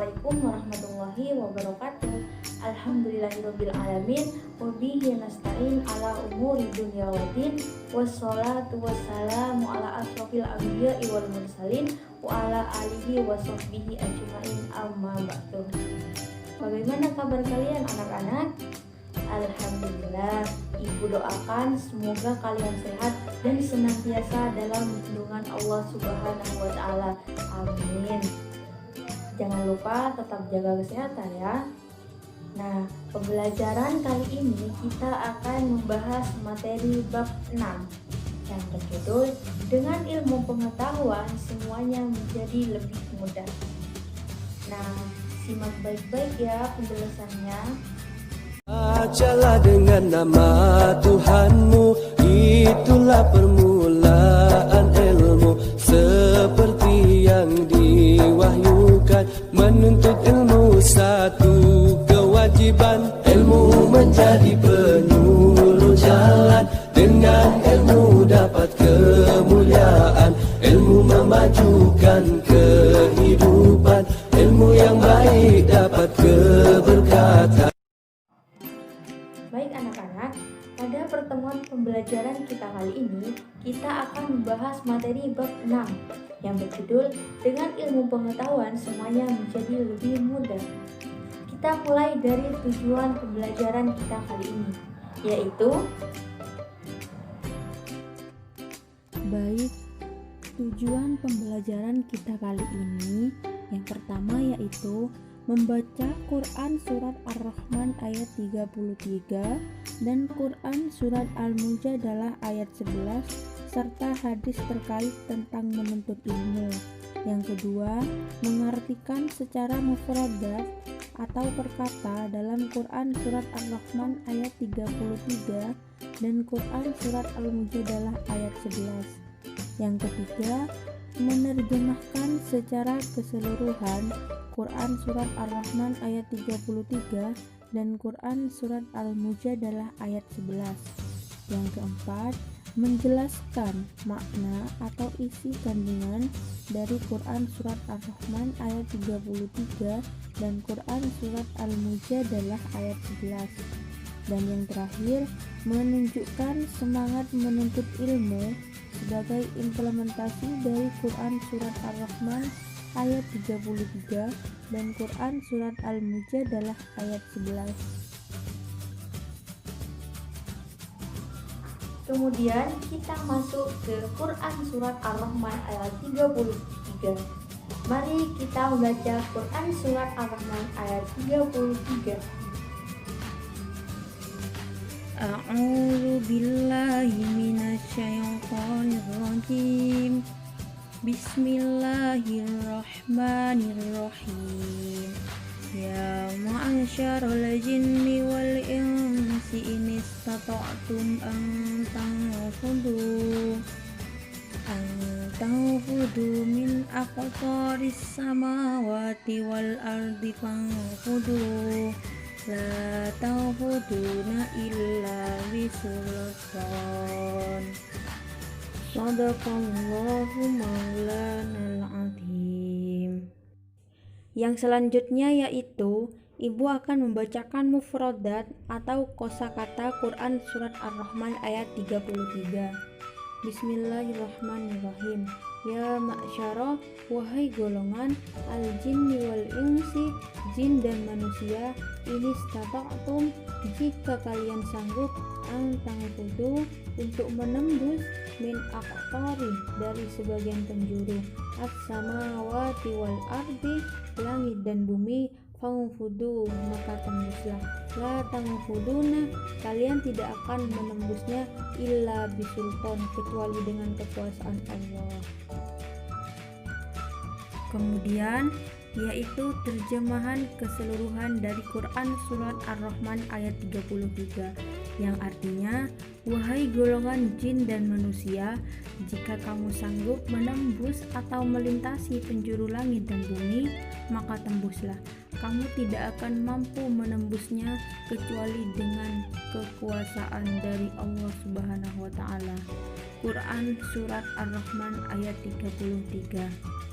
Assalamualaikum warahmatullahi wabarakatuh. Alhamdulillahirabbil alamin wa bihi nasta'in ala umuri dunya waddin. Wassalatu wassalamu ala asrofil anbiya'i wal mursalin wa ala alihi wa sahbihi ajmain, amma ba'du. Bagaimana kabar kalian anak-anak? Alhamdulillah, Ibu doakan semoga kalian sehat dan senantiasa dalam lindungan Allah Subhanahu wa taala. Amin. Jangan lupa tetap jaga kesehatan ya. Nah, pembelajaran kali ini kita akan membahas materi bab 6 yang berjudul dengan ilmu pengetahuan semuanya menjadi lebih mudah. Nah, simak baik-baik ya penjelasannya. Bacalah dengan nama Tuhanmu, itulah permulaan ilmu. Seperti yang diwahyukan, menuntut ilmu satu kewajiban. Ilmu menjadi penyuluh jalan, dengan ilmu dapat kemuliaan. Ilmu memajukan kehidupan, ilmu yang baik dapat keberkatan. Baik anak-anak, pada pertemuan pembelajaran kita kali ini, kita akan membahas materi bab 6 yang berjudul dengan ilmu pengetahuan semuanya menjadi lebih mudah. Kita mulai dari tujuan pembelajaran kita kali ini, yaitu Baik, tujuan pembelajaran kita kali ini yang pertama yaitu membaca Quran Surat Ar-Rahman ayat 33 dan Quran Surat Al-Mujadalah ayat 11 serta hadis terkait tentang menuntut ilmu. Yang kedua, mengartikan secara mufradat atau perkata dalam Quran Surat Ar-Rahman ayat 33 dan Quran Surat Al-Mujadalah ayat 11. Yang ketiga, menerjemahkan secara keseluruhan Quran Surat Ar-Rahman ayat 33 dan Quran Surat Al-Mujadalah ayat 11. Yang keempat, menjelaskan makna atau isi kandungan dari Quran Surat Ar-Rahman ayat 33 dan Quran Surat Al-Mujadalah ayat 11. Dan yang terakhir, menunjukkan semangat menuntut ilmu sebagai implementasi dari Quran Surat Ar-Rahman ayat 33 dan Quran Surat Al-Mujadalah ayat 11. kemudian kita masuk ke Quran Surat Ar-Rahman ayat 33. Mari kita membaca Quran Surat Ar-Rahman ayat 33. A'udzu billahi minasyaitonir rajim. Bismillahirrahmanirrahim. Ya ma'asyaral jinni wal insi in istata'tum an tanfudu min aqtaris samawati wal ardi fanfudu la tanfuduna illa bisultan. Shadaqallahu maulanal azim. Yang selanjutnya yaitu Ibu akan membacakan mufradat atau kosakata Quran Surat Ar-Rahman ayat 33. Bismillahirrahmanirrahim. Ya ma'syara, wahai golongan al-jinni wal insi, jin dan manusia, ini stata'tum, jika kalian sanggup antangfudu, untuk menembus min aqtari, dari sebagian penjuru as-samawati wal ardi, langit dan bumi, fangfudu, maka tembuslah. La tangfuduna, kalian tidak akan menembusnya illa bisultan, kecuali dengan kekuasaan Allah. Kemudian yaitu terjemahan keseluruhan dari Quran Surat Ar-Rahman ayat 33 yang artinya, wahai golongan jin dan manusia, jika kamu sanggup menembus atau melintasi penjuru langit dan bumi, maka tembuslah. Kamu tidak akan mampu menembusnya kecuali dengan kekuasaan dari Allah Subhanahu wa taala. Quran Surat Ar-Rahman ayat 33.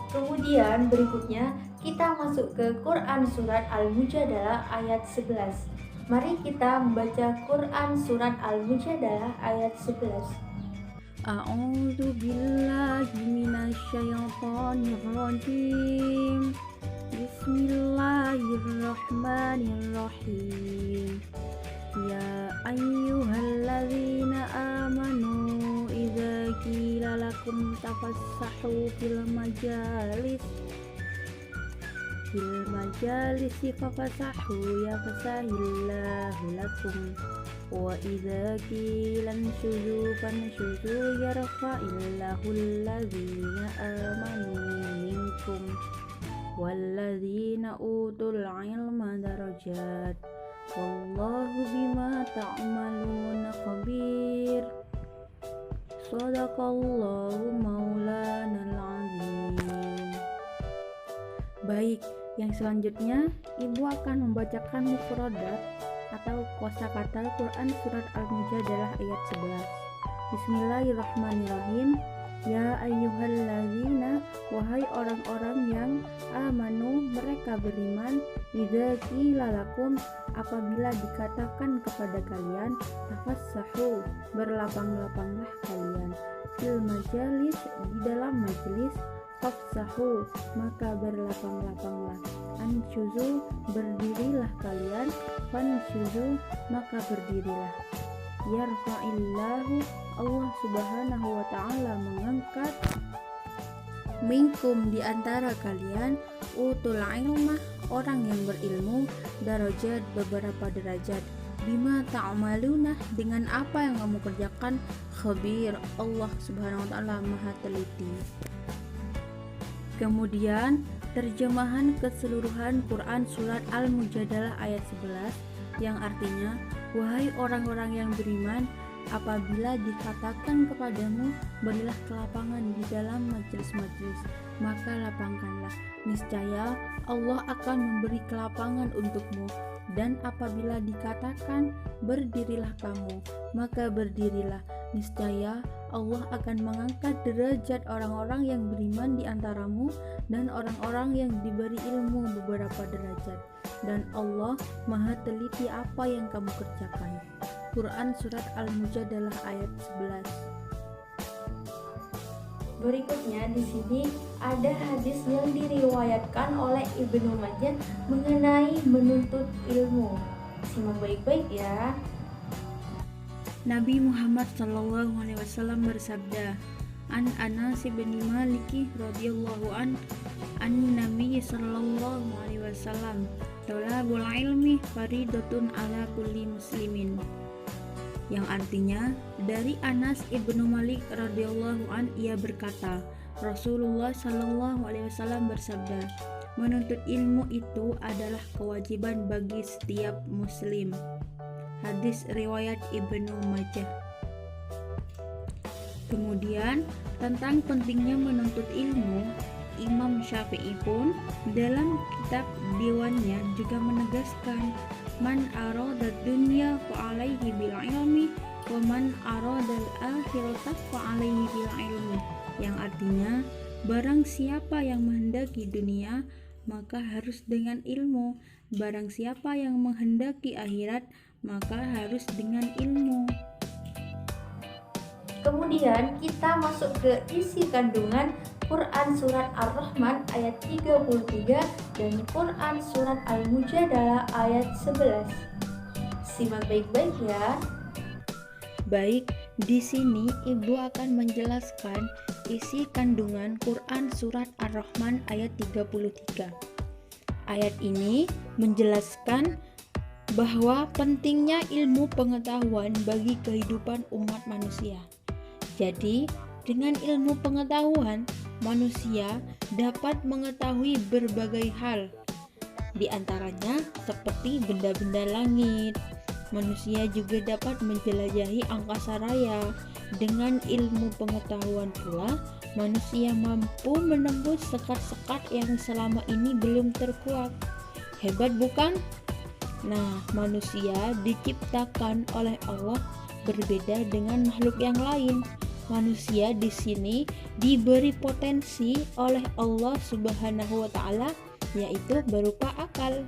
Kemudian berikutnya kita masuk ke Quran surat Al-Mujadalah ayat 11. Mari kita membaca Quran surat Al-Mujadalah ayat 11. A'udzu billahi minasyaitonir rajim. Bismillahirrahmanirrahim. Ya ayyuhalladzina amanu idza qila lakum tafassahu fil majalisi fafasahu yafsahillahu lakum wa idza qila anshuzu fanshuzu yarfa'illahu alladzina amanu minkum walladzina utul ilma darajat wallahu bima ta'maluna khabir. Shadaqallahu maulanal azim. Baik, yang selanjutnya Ibu akan membacakan mufradat atau kosakata Quran surat Al-Mujadalah ayat 11. Bismillahirrahmanirrahim. Ya ayyuhalladzina, wahai orang-orang yang amanu, mereka beriman, idza qila lakum, apabila dikatakan kepada kalian, tafassahu, berlapang-lapanglah kalian, fil majalis, di dalam majelis, fafsahu, maka berlapang-lapanglah, anshuzu, berdirilah kalian, fanshuzu, maka berdirilah. Yarfa'illahu, Allah subhanahu wa ta'ala mengangkat, minkum, di antara kalian, utul ilmah, orang yang berilmu, darajat, beberapa derajat, bima ta'maluna, dengan apa yang kamu kerjakan, khabir, Allah subhanahu wa ta'ala maha teliti. Kemudian terjemahan keseluruhan Quran surat Al-Mujadalah ayat 11 yang artinya, wahai orang-orang yang beriman, apabila dikatakan kepadamu, berilah kelapangan di dalam majelis-majelis, maka lapangkanlah, niscaya Allah akan memberi kelapangan untukmu. Dan apabila dikatakan, berdirilah kamu, maka berdirilah, niscaya Allah akan mengangkat derajat orang-orang yang beriman di antaramu dan orang-orang yang diberi ilmu beberapa derajat. Dan Allah maha teliti apa yang kamu kerjakan. Quran surat Al-Mujadalah ayat 11. Berikutnya di sini ada hadis yang diriwayatkan oleh Ibnu Majah mengenai menuntut ilmu. Simak baik-baik ya. Nabi Muhammad SAW bersabda, An Anas bin Malik radhiyallahu an Nabi sallallahu alaihi wasallam, talabul ilmi faridatun ala kulli muslimin. Yang artinya, dari Anas ibnu Malik radhiyallahu an, ia berkata, Rasulullah sallallahu alaihi wasallam bersabda, menuntut ilmu itu adalah kewajiban bagi setiap muslim. Hadis riwayat Ibnu Majah. Kemudian tentang pentingnya menuntut ilmu, Imam Syafi'i pun dalam kitab diwannya juga menegaskan, man arada dunya fa alaihi bil ilmi wa man arada al akhirata fa alaihi bil ilmi. Yang artinya, barang siapa yang menghendaki dunia, maka harus dengan ilmu. Barang siapa yang menghendaki akhirat, maka harus dengan ilmu. Kemudian kita masuk ke isi kandungan Quran surat Ar-Rahman ayat 33 dan Quran surat Al-Mujadalah ayat 11. Simak baik-baik ya. Baik, di sini Ibu akan menjelaskan isi kandungan Quran surat Ar-Rahman ayat 33. Ayat ini menjelaskan bahwa pentingnya ilmu pengetahuan bagi kehidupan umat manusia. Jadi, dengan ilmu pengetahuan, manusia dapat mengetahui berbagai hal. Di antaranya seperti benda-benda langit. Manusia juga dapat menjelajahi angkasa raya. Dengan ilmu pengetahuan pula, manusia mampu menembus sekat-sekat yang selama ini belum terkuak. Hebat bukan? Nah, manusia diciptakan oleh Allah berbeda dengan makhluk yang lain. manusia di sini diberi potensi oleh Allah Subhanahu wa taala, yaitu berupa akal.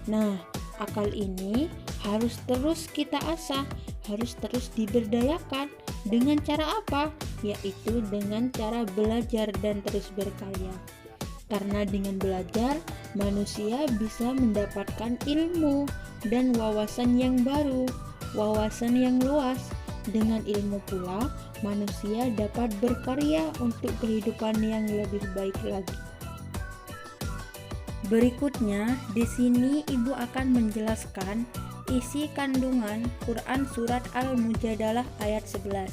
Nah, akal ini harus terus kita asah, harus terus diberdayakan. Dengan cara apa? Yaitu dengan cara belajar dan terus berkarya. Karena dengan belajar, manusia bisa mendapatkan ilmu dan wawasan yang baru, wawasan yang luas. Dengan ilmu pula, manusia dapat berkarya untuk kehidupan yang lebih baik lagi. Berikutnya, di sini Ibu akan menjelaskan isi kandungan Quran Surat Al-Mujadalah ayat 11.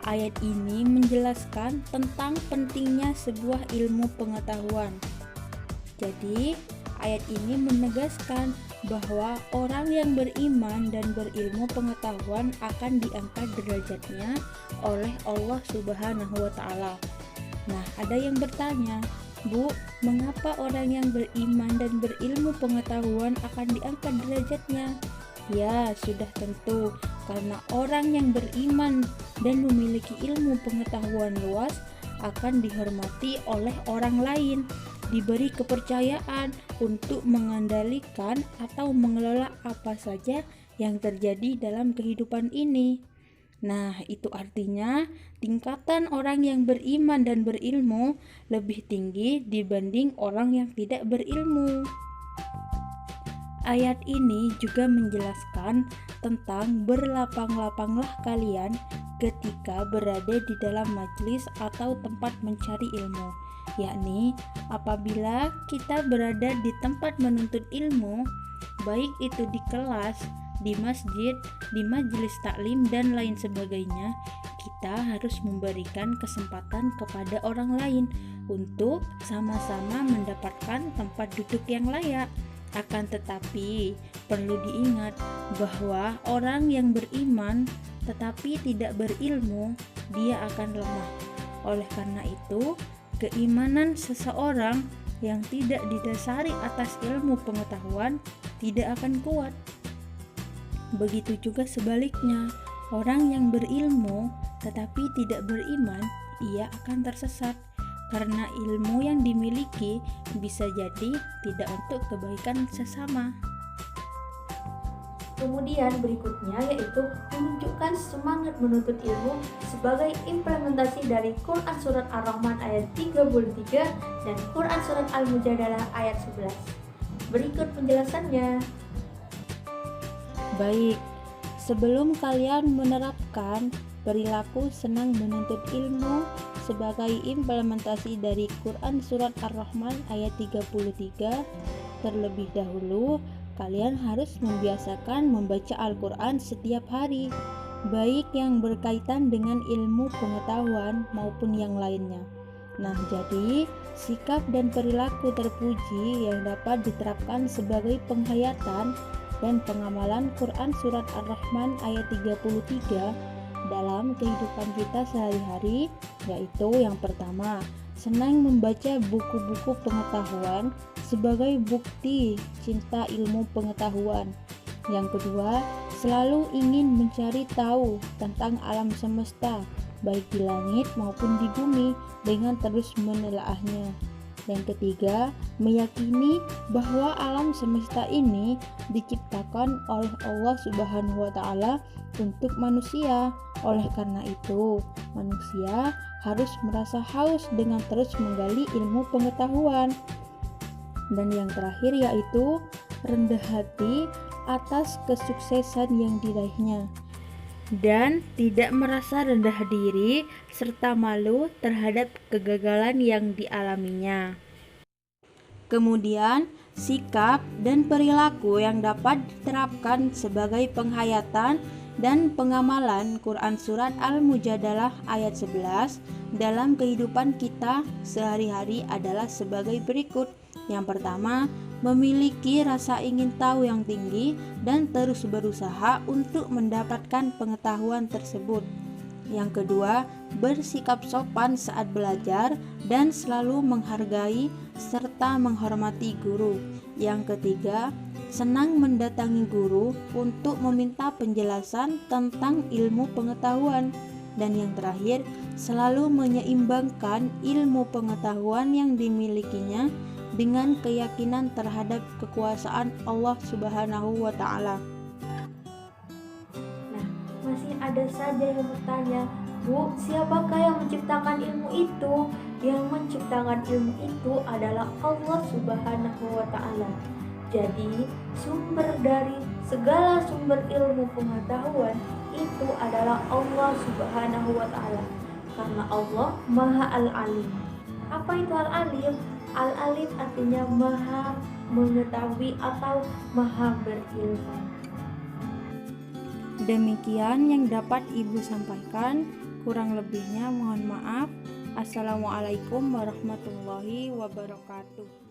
Ayat ini menjelaskan tentang pentingnya sebuah ilmu pengetahuan. Jadi, ayat ini menegaskan bahwa orang yang beriman dan berilmu pengetahuan akan diangkat derajatnya oleh Allah Subhanahu wa taala. Nah, ada yang bertanya, Bu, mengapa orang yang beriman dan berilmu pengetahuan akan diangkat derajatnya? Ya, sudah tentu karena orang yang beriman dan memiliki ilmu pengetahuan luas akan dihormati oleh orang lain, diberi kepercayaan untuk mengendalikan atau mengelola apa saja yang terjadi dalam kehidupan ini. Nah, itu artinya tingkatan orang yang beriman dan berilmu lebih tinggi dibanding orang yang tidak berilmu. Ayat ini juga menjelaskan tentang berlapang-lapanglah kalian ketika berada di dalam majelis atau tempat mencari ilmu, yakni apabila kita berada di tempat menuntut ilmu, baik itu di kelas, di masjid, di majelis taklim dan lain sebagainya, kita harus memberikan kesempatan kepada orang lain untuk sama-sama mendapatkan tempat duduk yang layak. Akan tetapi perlu diingat bahwa orang yang beriman tetapi tidak berilmu, dia akan lemah. Oleh karena itu, keimanan seseorang yang tidak didasari atas ilmu pengetahuan tidak akan kuat. Begitu juga sebaliknya, orang yang berilmu tetapi tidak beriman, ia akan tersesat karena ilmu yang dimiliki bisa jadi tidak untuk kebaikan sesama. Kemudian berikutnya yaitu menunjukkan semangat menuntut ilmu sebagai implementasi dari Quran Surat Ar-Rahman ayat 33 dan Quran Surat Al-Mujadalah ayat 11. Berikut penjelasannya. Baik, sebelum kalian menerapkan perilaku senang menuntut ilmu sebagai implementasi dari Quran Surat Ar-Rahman ayat 33, terlebih dahulu kalian harus membiasakan membaca Al-Quran setiap hari, baik yang berkaitan dengan ilmu pengetahuan maupun yang lainnya. Nah, jadi sikap dan perilaku terpuji yang dapat diterapkan sebagai penghayatan dan pengamalan Quran Surat Ar-Rahman ayat 33 dalam kehidupan kita sehari-hari, yaitu yang pertama, senang membaca buku-buku pengetahuan sebagai bukti cinta ilmu pengetahuan. Yang kedua, selalu ingin mencari tahu tentang alam semesta, baik di langit maupun di bumi, dengan terus menelaahnya. Yang ketiga, meyakini bahwa alam semesta ini diciptakan oleh Allah Subhanahu wa taala untuk manusia. Oleh karena itu, manusia harus merasa haus dengan terus menggali ilmu pengetahuan. Dan yang terakhir yaitu rendah hati atas kesuksesan yang diraihnya dan tidak merasa rendah diri serta malu terhadap kegagalan yang dialaminya. Kemudian, sikap dan perilaku yang dapat diterapkan sebagai penghayatan dan pengamalan Quran Surat Al-Mujadalah ayat 11 dalam kehidupan kita sehari-hari adalah sebagai berikut. Yang pertama, memiliki rasa ingin tahu yang tinggi dan terus berusaha untuk mendapatkan pengetahuan tersebut. Yang kedua, bersikap sopan saat belajar dan selalu menghargai serta menghormati guru. Yang ketiga, senang mendatangi guru untuk meminta penjelasan tentang ilmu pengetahuan. Dan yang terakhir, selalu menyeimbangkan ilmu pengetahuan yang dimilikinya dengan keyakinan terhadap kekuasaan Allah Subhanahu wa Ta'ala. Nah, masih ada saja yang bertanya, Bu, siapakah yang menciptakan ilmu itu? Yang menciptakan ilmu itu adalah Allah Subhanahu wa Ta'ala. Jadi, sumber dari segala sumber ilmu pengetahuan itu adalah Allah Subhanahu wa Ta'ala. Karena Allah Maha Al-Alim. Apa itu Al-Alim? Al-Alim artinya Maha mengetahui atau Maha berilmu. Demikian yang dapat Ibu sampaikan. Kurang lebihnya mohon maaf. Assalamualaikum warahmatullahi wabarakatuh.